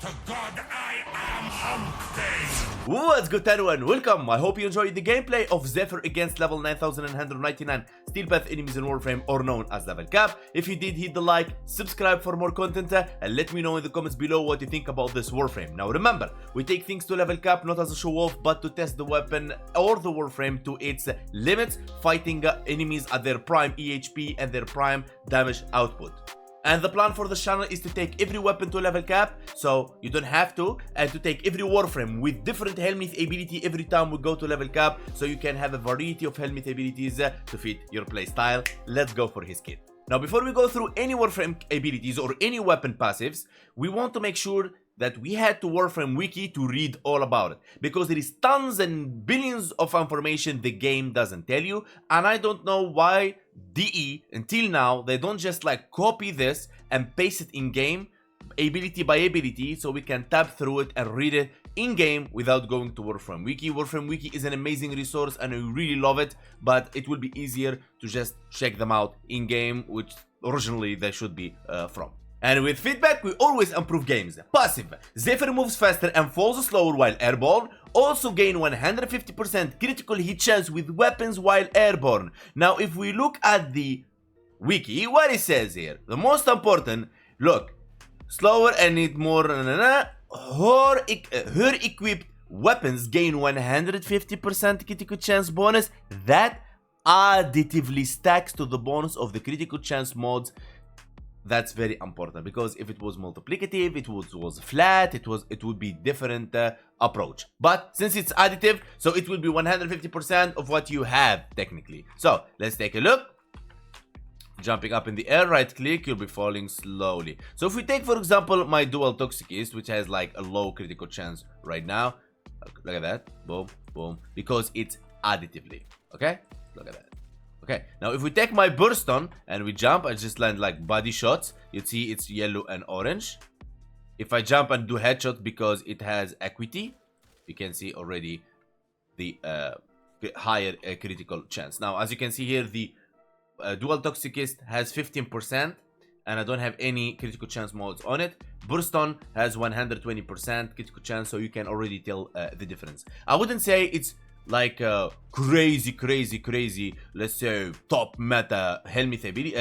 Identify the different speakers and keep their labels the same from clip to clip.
Speaker 1: to God, I am Hunkpain!
Speaker 2: What's good everyone, welcome! I hope you enjoyed the gameplay of Zephyr against level 9199 Steel Path enemies in Warframe, or known as level cap. If you did, hit the like, subscribe for more content, and let me know in the comments below what you think about this Warframe. Now remember, we take things to level cap not as a show off, but to test the weapon or the Warframe to its limits, fighting enemies at their prime EHP and their prime damage output. And the plan for this channel is to take every weapon to level cap, so you don't have to, and to take every Warframe with different helmet ability every time we go to level cap, so you can have a variety of helmet abilities to fit your playstyle. Let's go for his kit. Now before we go through any Warframe abilities or any weapon passives, we want to make sure that we head to Warframe Wiki to read all about it, because there is tons and billions of information the game doesn't tell you, and I don't know why DE until now they don't just like copy this and paste it in game ability by ability, so we can tab through it and read it in game without going to Warframe Wiki. Warframe Wiki is an amazing resource and I really love it, but it will be easier to just check them out in game, which originally they should be from. And with feedback, we always improve games. Passive: Zephyr moves faster and falls slower while airborne. Also gain 150% critical hit chance with weapons while airborne. Now if we look at the wiki, what it says here, the most important, look, slower and need more, her equipped weapons gain 150% critical chance bonus. That additively stacks to the bonus of the critical chance mods. That's very important, because if it was multiplicative, it was flat, it would be different approach. But since it's additive, so it will be 150% of what you have technically. So let's take a look. Jumping up in the air, right click, you'll be falling slowly. So if we take for example my dual toxicist, which has like a low critical chance right now, look at that, boom boom, because it's additively, okay, look at that. Okay, now if we take my burst on and we jump, I just land like body shots, you see it's yellow and orange. If I jump and do headshot, because it has equity, you can see already the higher critical chance. Now as you can see here, the dual toxicist has 15% and I don't have any critical chance mods on it. Burst on has 120% critical chance, so you can already tell the difference. I wouldn't say it's like crazy, let's say top meta helmet ability,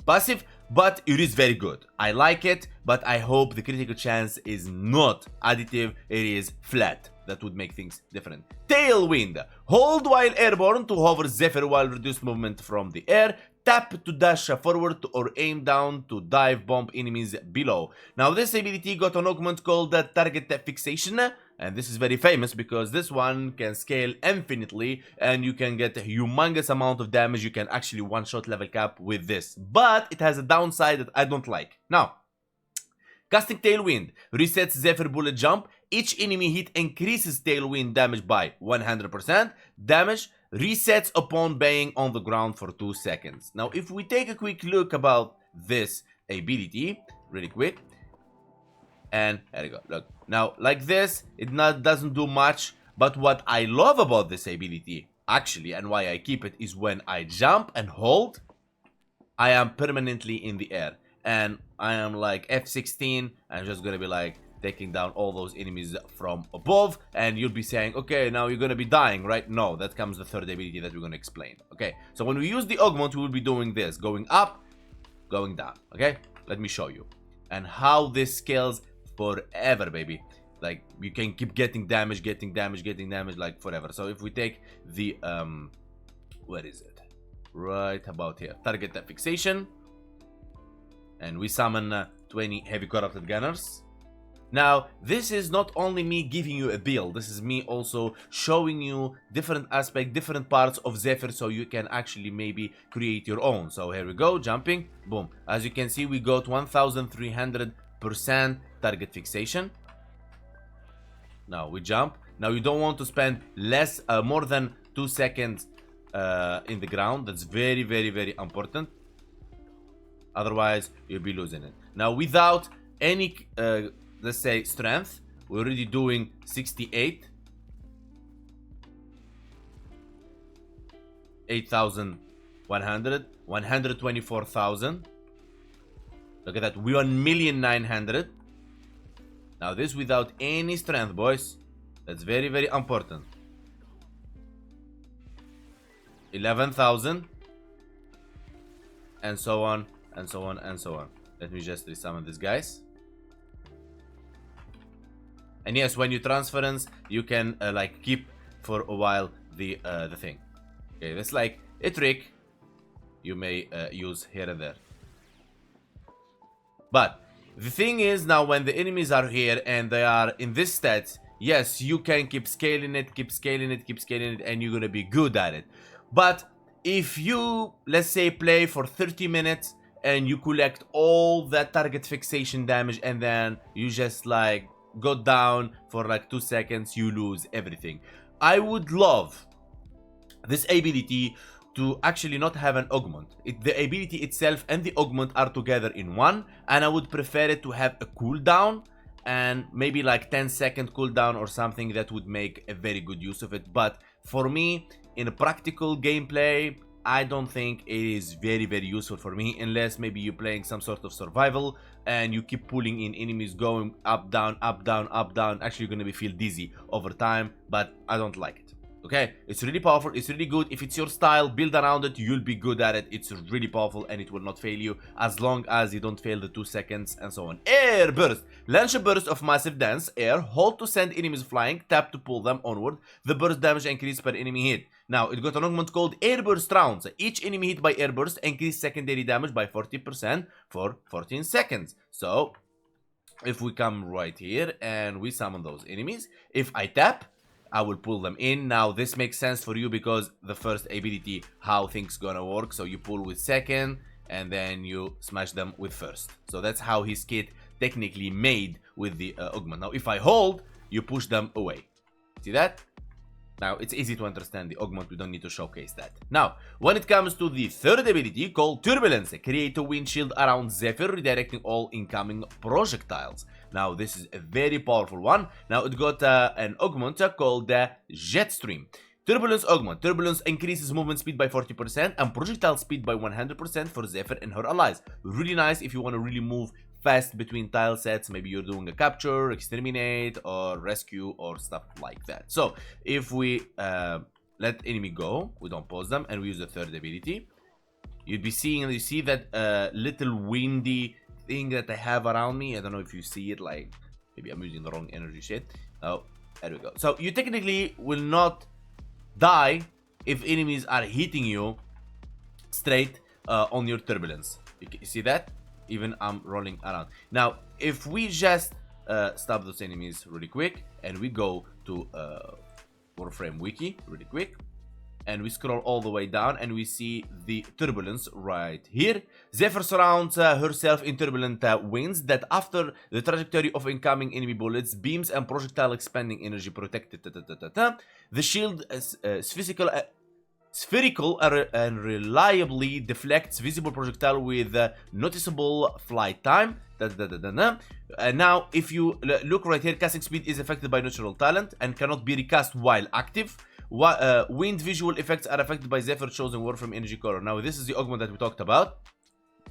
Speaker 2: passive, but it is very good. I like it, but I hope the critical chance is not additive, it is flat. That would make things different. Tailwind: hold while airborne to hover Zephyr while reduce movement from the air. Tap to dash forward or aim down to dive bomb enemies below. Now this ability got an augment called target fixation, and this is very famous because this one can scale infinitely and you can get a humongous amount of damage. You can actually one-shot level cap with this, but it has a downside that I don't like. Now, casting Tailwind resets Zephyr bullet jump. Each enemy hit increases Tailwind damage by 100%. Damage resets upon being on the ground for 2 seconds. Now if we take a quick look about this ability really quick, and there you go, look, now like this, it doesn't do much, but what I love about this ability actually, and why I keep it, is when I jump and hold, I am permanently in the air and I am like F16. I'm just gonna be like taking down all those enemies from above, and you'll be saying, okay, now you're gonna be dying, right? No, that comes the third ability that we're gonna explain. Okay, so when we use the augment, we will be doing this, going up, going down. Okay, let me show you and how this scales forever, baby. Like you can keep getting damage like forever. So if we take the where is it, right about here, target fixation, and we summon 20 heavy corrupted gunners. Now this is not only me giving you a build, this is me also showing you different aspects, different parts of Zephyr, so you can actually maybe create your own. So here we go, jumping, boom. As you can see, we got 1300% target fixation. Now we jump. Now you don't want to spend more than 2 seconds in the ground. That's very important, otherwise you'll be losing it. Now without any let's say strength, we're already doing 68, 8,100, 124,000. Look at that, 1,900,000. Now this without any strength, boys. That's very, very important. 11,000. And so on, and so on, and so on. Let me just resummon these guys. And yes, when you transference, you can like keep for a while the thing. Okay, that's like a trick you may use here and there. But the thing is, now when the enemies are here and they are in this stats, yes, you can keep scaling it, keep scaling it, keep scaling it, and you're gonna be good at it. But if you, let's say, play for 30 minutes and you collect all that target fixation damage and then you just like go down for like 2 seconds, you lose everything. I would love this ability to actually not have an augment. The ability itself and the augment are together in one, and I would prefer it to have a cooldown and maybe like 10-second cooldown or something that would make a very good use of it. But for me, in a practical gameplay, I don't think it is very, very useful for me, unless maybe you're playing some sort of survival and you keep pulling in enemies going up, down, up, down, up, down. Actually, you're gonna be feel dizzy over time, but I don't like it. Okay, it's really powerful, it's really good. If it's your style, build around it, you'll be good at it. It's really powerful and it will not fail you as long as you don't fail the 2 seconds and so on. Air burst. Launch a burst of massive dance. Air. Hold to send enemies flying. Tap to pull them onward. The burst damage increase per enemy hit. Now, it got an augment called Air Burst Rounds. Each enemy hit by Air Burst increase secondary damage by 40% for 14 seconds. So, if we come right here and we summon those enemies, if I tap, I will pull them in. Now this makes sense for you because the first ability, how things gonna work. So you pull with second and then you smash them with first. So that's how his kit technically made with the augment. Now if I hold, you push them away. See that? Now it's easy to understand the augment, we don't need to showcase that. Now, when it comes to the third ability called Turbulence, create a windshield around Zephyr, redirecting all incoming projectiles. Now this is a very powerful one. Now it got an augment called the Jetstream. Turbulence augment. Turbulence increases movement speed by 40% and projectile speed by 100% for Zephyr and her allies. Really nice if you want to really move fast between tile sets. Maybe you're doing a capture, exterminate, or rescue, or stuff like that. So if we let enemy go, we don't pause them, and we use the third ability, you'd be seeing, you see that little windy thing that I have around me. I don't know if you see it, like maybe I'm using the wrong energy shit. Oh, there we go. So you technically will not die if enemies are hitting you straight on your turbulence. You see that? Even I'm rolling around. Now, if we just stop those enemies really quick and we go to Warframe Wiki really quick and we scroll all the way down and we see the turbulence right here. Zephyr surrounds herself in turbulent winds that after the trajectory of incoming enemy bullets, beams and projectile expanding energy protected. The shield is spherical and reliably deflects visible projectile with noticeable flight time. Now, if you look right here, casting speed is affected by natural talent and cannot be recast while active. Wind visual effects are affected by Zephyr chosen Warframe energy color. Now, this is the augment that we talked about.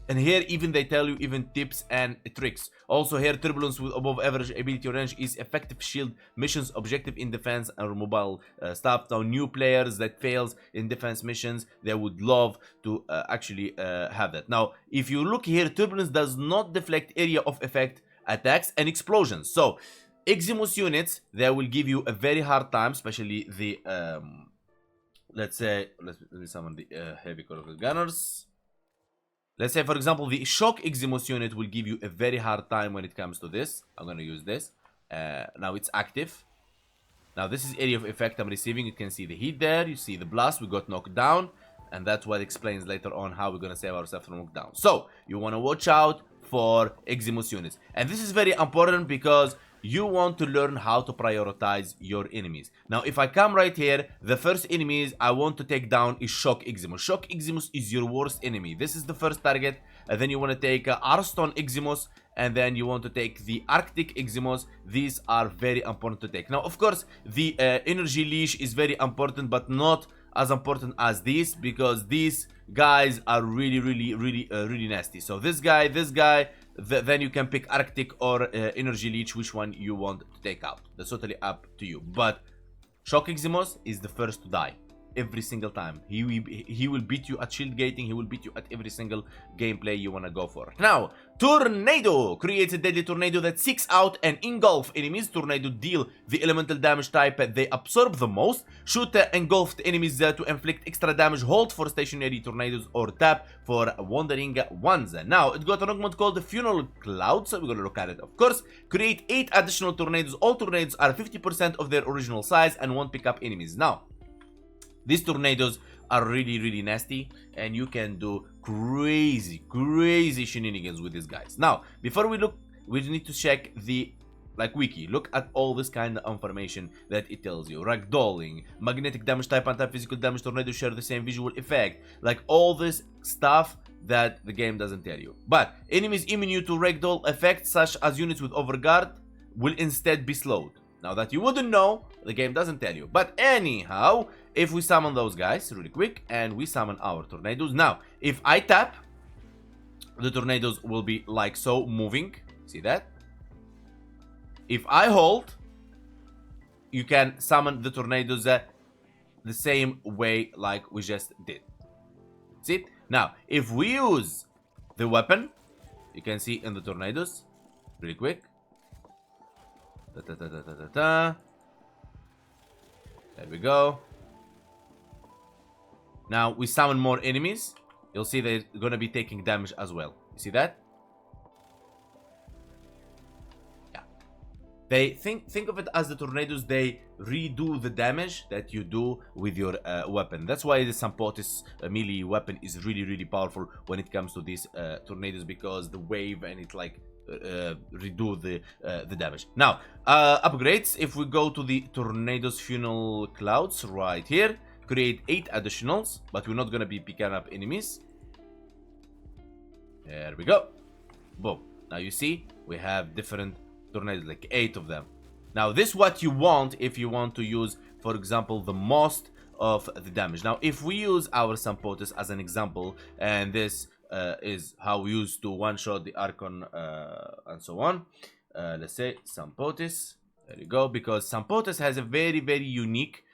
Speaker 2: And here even they tell you even tips and tricks. Also here, turbulence with above average ability range is effective shield missions, objective in defense and mobile stuff. Now new players that fails in defense missions, they would love to actually have that. Now if you look here, turbulence does not deflect area of effect attacks and explosions. So Eximus units, they will give you a very hard time, especially the let's say, let me summon the heavy critical gunners. Let's say, for example, the Shock Eximus unit will give you a very hard time when it comes to this. I'm going to use this. Now it's active. Now this is area of effect I'm receiving. You can see the heat there. You see the blast. We got knocked down. And that's what explains later on how we're going to save ourselves from knockdown. So, you want to watch out for Eximus units. And this is very important because you want to learn how to prioritize your enemies. Now, if I come right here, the first enemies I want to take down is Shock Eximus. Shock Eximus is your worst enemy. This is the first target. And then you want to take Arston Eximus. And then you want to take the Arctic Eximus. These are very important to take. Now, of course, the Energy Leash is very important, but not as important as these, because these guys are really nasty. So this guy, then you can pick Arctic or Energy Leech, which one you want to take out. That's totally up to you. But Shock Eximos is the first to die. Every single time. He will beat you at shield gating. He will beat you at every single gameplay you want to go for. Now, Tornado creates a deadly tornado that seeks out and engulf enemies. Tornado deal the elemental damage type they absorb the most. Shoot engulfed enemies to inflict extra damage. Hold for stationary tornadoes or tap for wandering ones. Now, it got an augment called the Funeral Cloud, so we're gonna look at it, of course. Create 8 additional tornadoes. All tornadoes are 50% of their original size and won't pick up enemies. Now, these tornadoes are really nasty, and you can do crazy shenanigans with these guys. Now, before we look, we need to check the wiki. Look at all this kind of information that it tells you. Ragdolling, magnetic damage type, anti-physical damage, tornadoes share the same visual effect. Like all this stuff that the game doesn't tell you. But enemies immune to ragdoll effects, such as units with overguard, will instead be slowed. Now that you wouldn't know, the game doesn't tell you. But anyhow, if we summon those guys really quick and we summon our tornadoes. Now, if I tap, the tornadoes will be like so moving. See that? If I hold, you can summon the tornadoes the same way like we just did. See? Now, if we use the weapon, you can see in the tornadoes, really quick. There we go. Now we summon more enemies. You'll see they're gonna be taking damage as well. You see that? Yeah. They think of it as the tornadoes. They redo the damage that you do with your weapon. That's why the Sampotis melee weapon is really powerful when it comes to these tornadoes, because the wave and it like redo the damage. Now, upgrades. If we go to the tornadoes funnel clouds right here, create 8 additionals, but we're not gonna be picking up enemies. There we go. Boom. Now you see we have different tornadoes, like 8 of them. Now this is what you want if you want to use, for example, the most of the damage. Now if we use our Sampotis as an example, and this is how we used to one-shot the Archon and so on. Let's say Sampotis. There you go. Because Sampotis has a very unique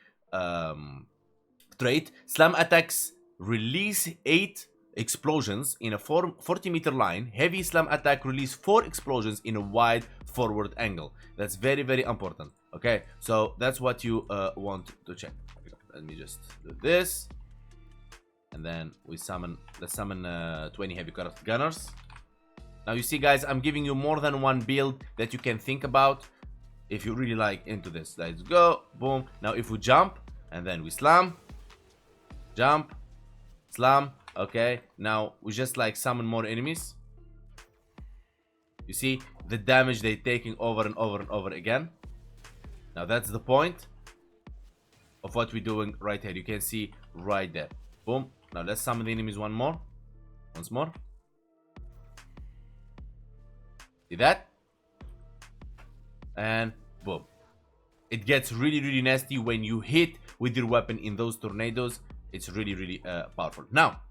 Speaker 2: trait. Slam attacks release 8 explosions in a 40-meter line. Heavy slam attack release 4 explosions in a wide forward angle. That's very important. Okay, so that's what you want to check. Let me just do this. And then we summon, let's summon 20 heavy craft gunners. Now you see guys, I'm giving you more than one build that you can think about if you really like into this. Let's go, boom. Now if we jump and then we slam, jump, slam, okay. Now we just like summon more enemies. You see the damage they're taking over and over again. Now that's the point of what we're doing right here. You can see right there, boom. Now let's summon the enemies once more. See that? And boom. It gets really nasty when you hit with your weapon in those tornadoes. It's really powerful. Now,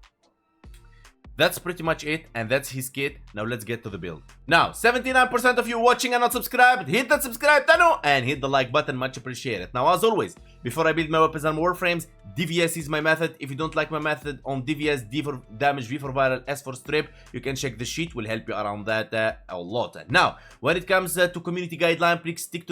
Speaker 2: that's pretty much it, and that's his kit. Now let's get to the build. Now, 79% of you watching and not subscribed, hit that subscribe button and hit the like button, much appreciated. Now, as always, before I build my weapons and warframes, DVS is my method. If you don't like my method on DVS, D for damage, V for viral, S for strip, you can check the sheet. Will help you around that a lot. Now, when it comes to community guideline, please stick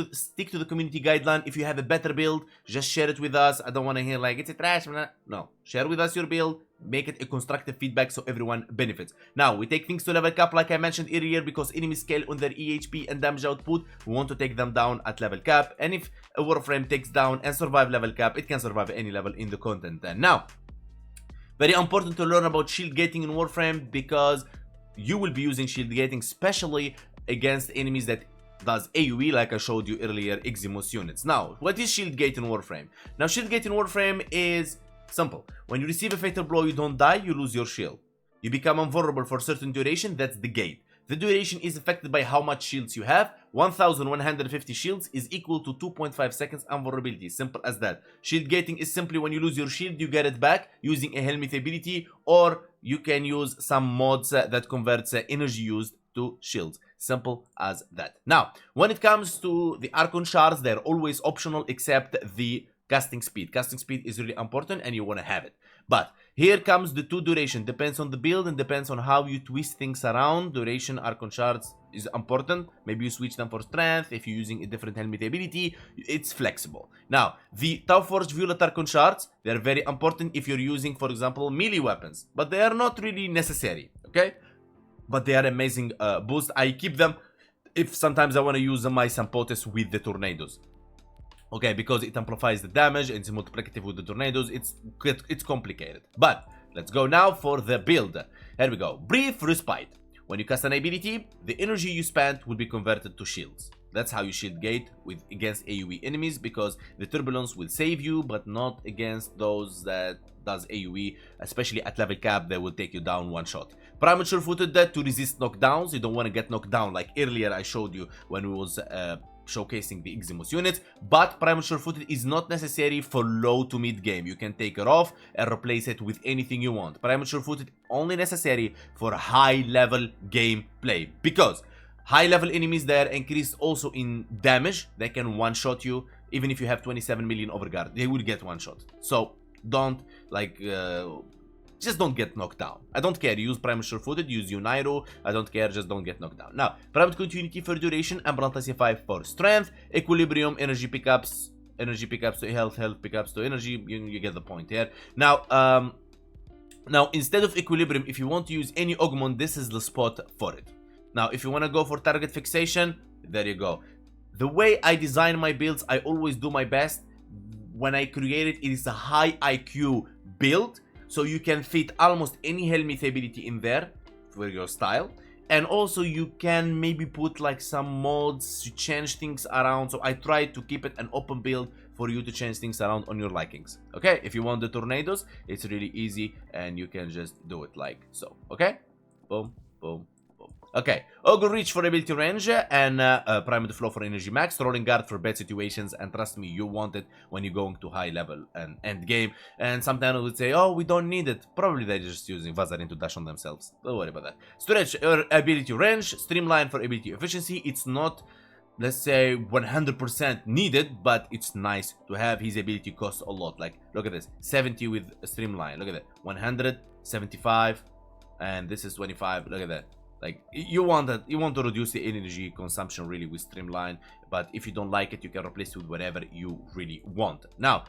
Speaker 2: to the community guideline. If you have a better build, just share it with us. I don't want to hear like it's a trash. No, share with us your build. Make it a constructive feedback so everyone benefits. Now, we take things to level cap like I mentioned earlier, because enemies scale on their EHP and damage output. We want to take them down at level cap, and if a Warframe takes down and survive level cap, it can survive any level in the content. And now, very important to learn about shield gating in Warframe, because you will be using shield gating especially against enemies that does AoE, like I showed you earlier, Eximus units. Now, what is shield gate in Warframe? Now, shield gate in Warframe is simple. When you receive a fatal blow, you don't die, you lose your shield. You become invulnerable for a certain duration, that's the gate. The duration is affected by how much shields you have. 1150 shields is equal to 2.5 seconds invulnerability. Simple as that. Shield gating is simply when you lose your shield, you get it back using a helmet ability, or you can use some mods that converts energy used to shields. Simple as that. Now, when it comes to the Archon Shards, they're always optional except the casting speed. Casting speed is really important and you want to have it. But here comes the 2 duration. Depends on the build and depends on how you twist things around. Duration Archon Shards is important. Maybe you switch them for strength. If you're using a different helmet ability, it's flexible. Now, the Tau Forged Violet Archon Shards, they're very important if you're using, for example, melee weapons. But they are not really necessary, okay? But they are amazing boost. I keep them if sometimes I want to use my Sampotes with the tornadoes. Okay, because it amplifies the damage and it's multiplicative with the tornadoes. It's complicated. But let's go now for the build. Here we go. Brief Respite. When you cast an ability, the energy you spent will be converted to shields. That's how you shield gate against AoE enemies, because the turbulence will save you, but not against those that does AoE, especially at level cap. They will take you down one shot. Primal Sure-Footed to resist knockdowns. You don't want to get knocked down like earlier I showed you when we was showcasing the Eximus units, but Primal Sure-Footed is not necessary for low to mid game. You can take it off and replace it with anything you want. Primal Sure-Footed only necessary for high level gameplay, because high level enemies, they are increased also in damage. They can one shot you even if you have 27 million overguard. They will get one shot. So don't just don't get knocked down. I don't care. Use Primal Sure-Footed, use Unairo. I don't care. Just don't get knocked down. Now, Primal Continuity for duration and Brand 5 for strength. Equilibrium, energy pickups to health, health pickups to energy. You get the point here. Now, instead of Equilibrium, if you want to use any Ogmon, this is the spot for it. Now, if you want to go for target fixation, there you go. The way I design my builds, I always do my best. When I create it, it is a high IQ build. So you can fit almost any helmet ability in there for your style. And also you can maybe put like some mods to change things around. So I try to keep it an open build for you to change things around on your likings. Okay, if you want the tornadoes, it's really easy and you can just do it like so. Okay, boom, boom. Okay, Ogre Reach for ability range and Primal Flow for energy max, Rolling Guard for bad situations, and trust me, you want it when you're going to high level and end game. And sometimes I would say, oh, we don't need it. Probably they're just using Vazarin to dash on themselves. Don't worry about that. Stretch ability range, Streamline for ability efficiency. It's not, let's say, 100% needed, but it's nice to have. His ability costs a lot. Like, look at this, 70 with Streamline. Look at that, 100, 75, and this is 25. Look at that. Like, you want to reduce the energy consumption really with Streamline, but if you don't like it, you can replace it with whatever you really want. Now,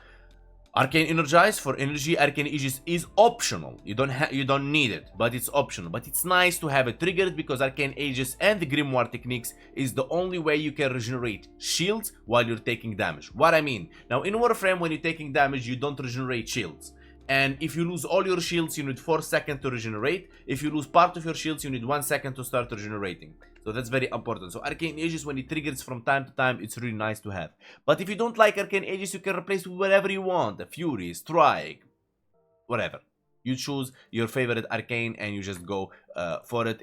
Speaker 2: Arcane Energize for energy. Arcane Aegis is optional. You don't need it, but it's optional. But it's nice to have it triggered, because Arcane Aegis and the Grimoire techniques is the only way you can regenerate shields while you're taking damage. What I mean, now in Warframe, when you're taking damage, you don't regenerate shields. And if you lose all your shields, you need 4 seconds to regenerate. If you lose part of your shields, you need 1 second to start regenerating. So that's very important. So Arcane Aegis, when it triggers from time to time, it's really nice to have. But if you don't like Arcane Aegis, you can replace it with whatever you want. A Fury, Strike, whatever. You choose your favorite Arcane and you just go for it.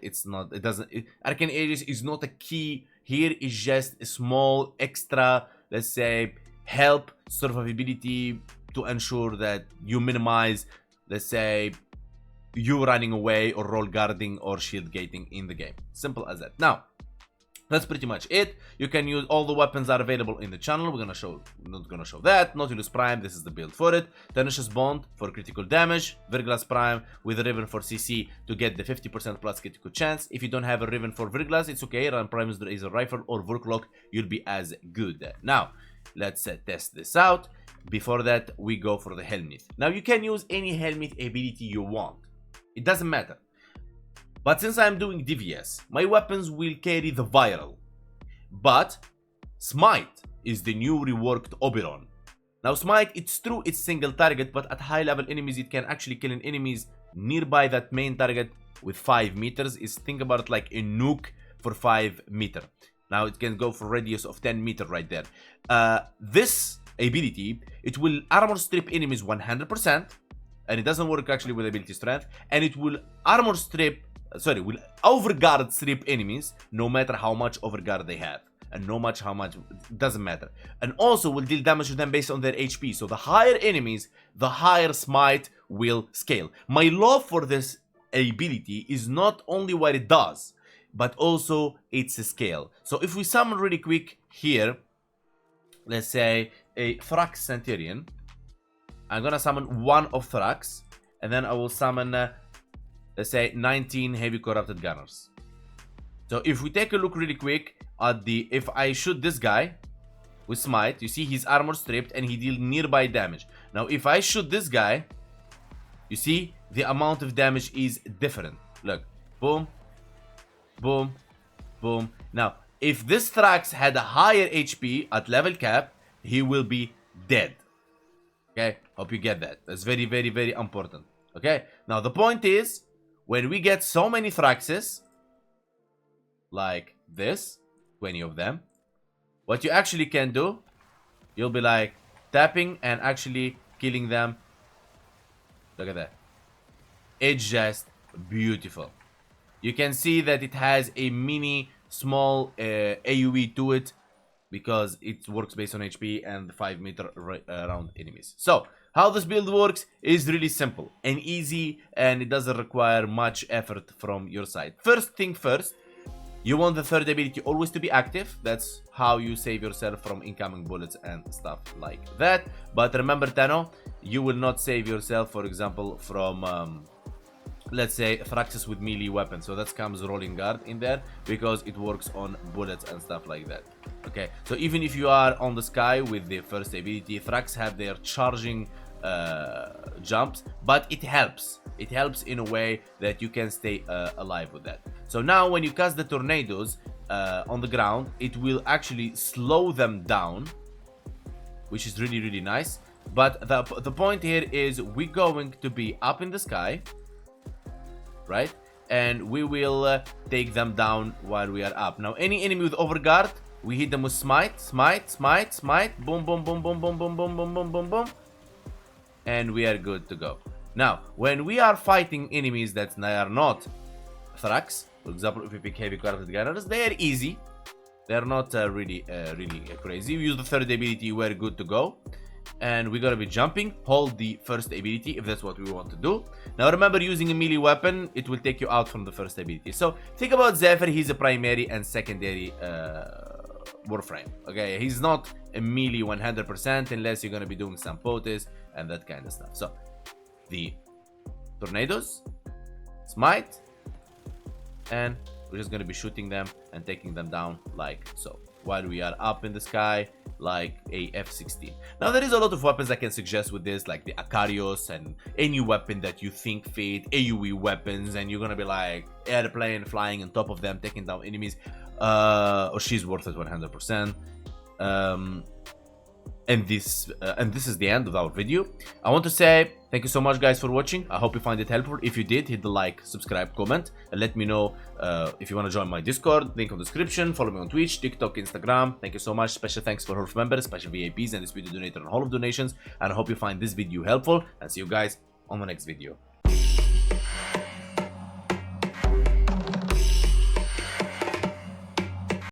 Speaker 2: Arcane Aegis is not a key here. It's just a small extra, let's say, help survivability to ensure that you minimize, let's say, you running away or roll guarding or shield gating in the game. Simple as that. Now, that's pretty much it. You can use all the weapons are available in the channel. We're not gonna show that. Nautilus Prime, this is the build for it. Tenacious Bond for critical damage. Verglass Prime with a Riven for CC to get the 50% plus critical chance. If you don't have a Riven for Verglass, it's okay. Run Prime is a rifle or Vorklock, you'll be as good. Now, let's test this out. Before that, we go for the helmet. Now, you can use any helmet ability you want. It doesn't matter. But since I'm doing DVS, my weapons will carry the viral. But Smite is the new reworked Oberon. Now, Smite, it's true, it's single target, but at high level enemies, it can actually kill an enemies nearby that main target with 5 meters. Think about it like a nuke for 5 meters. Now, it can go for radius of 10 meters right there. This ability, it will armor strip enemies 100%, and it doesn't work actually with ability strength, and it will will overguard strip enemies no matter how much overguard they have, and how much doesn't matter, and also will deal damage to them based on their HP. So the higher enemies, the higher Smite will scale. My love for this ability is not only what it does, but also its scale. So if we summon really quick here, let's say a Thrax Centurion, I'm gonna summon one of Thrax, and then I will summon, let's say, 19 Heavy Corrupted Gunners. So if we take a look really quick at if I shoot this guy with Smite, you see he's armor stripped and he deals nearby damage. Now if I shoot this guy, you see the amount of damage is different. Look, boom, boom, boom. Now if this Thrax had a higher HP at level cap, he will be dead. Okay, hope you get that. That's very, very, very important. Okay, now the point is, when we get so many Thraxes, like this, 20 of them, what you actually can do, you'll be like tapping and actually killing them. Look at that. It's just beautiful. You can see that it has a mini small AoE to it, because it works based on HP and 5 meter around enemies. So how this build works is really simple and easy, and it doesn't require much effort from your side. First thing first, you want the third ability always to be active. That's how you save yourself from incoming bullets and stuff like that. But remember, Tano, you will not save yourself, for example, from let's say Thraxes with melee weapons. So that comes rolling guard in there, because it works on bullets and stuff like that. Okay, so even if you are on the sky with the first ability, Thrax have their charging jumps, but it helps in a way that you can stay alive with that. So now when you cast the tornadoes on the ground, it will actually slow them down, which is really, really nice. But the point here is we're going to be up in the sky, right? And we will take them down while we are up. Now any enemy with overguard, we hit them with smite, smite, smite, smite, boom, boom, boom, boom, boom, boom, boom, boom, boom, boom, boom, and we are good to go. Now when we are fighting enemies that are not Thrax, for example, if we pick Heavy Corrupted Gunners, they are easy. They're not really crazy. We use the third ability, we're good to go. And we're gonna be jumping, hold the first ability if that's what we want to do. Now remember, using a melee weapon, it will take you out from the first ability. So think about Zephyr, he's a primary and secondary Warframe. Okay, he's not a melee 100% unless you're gonna be doing some potes and that kind of stuff. So the tornadoes, smite, and we're just gonna be shooting them and taking them down like so, while we are up in the sky like a F-16. Now there is a lot of weapons I can suggest with this, like the Akarios and any weapon that you think fit, AoE weapons, and you're gonna be like airplane flying on top of them, taking down enemies. Or she's worth it 100%. And this is the end of our video. I want to say thank you so much, guys, for watching. I hope you find it helpful. If you did, hit the like, subscribe, comment, and let me know if you want to join my Discord. Link on the description. Follow me on Twitch, TikTok, Instagram. Thank you so much. Special thanks for Hall members, special VIPs, and this video donator and Hall of Donations. And I hope you find this video helpful. And see you guys on the next video.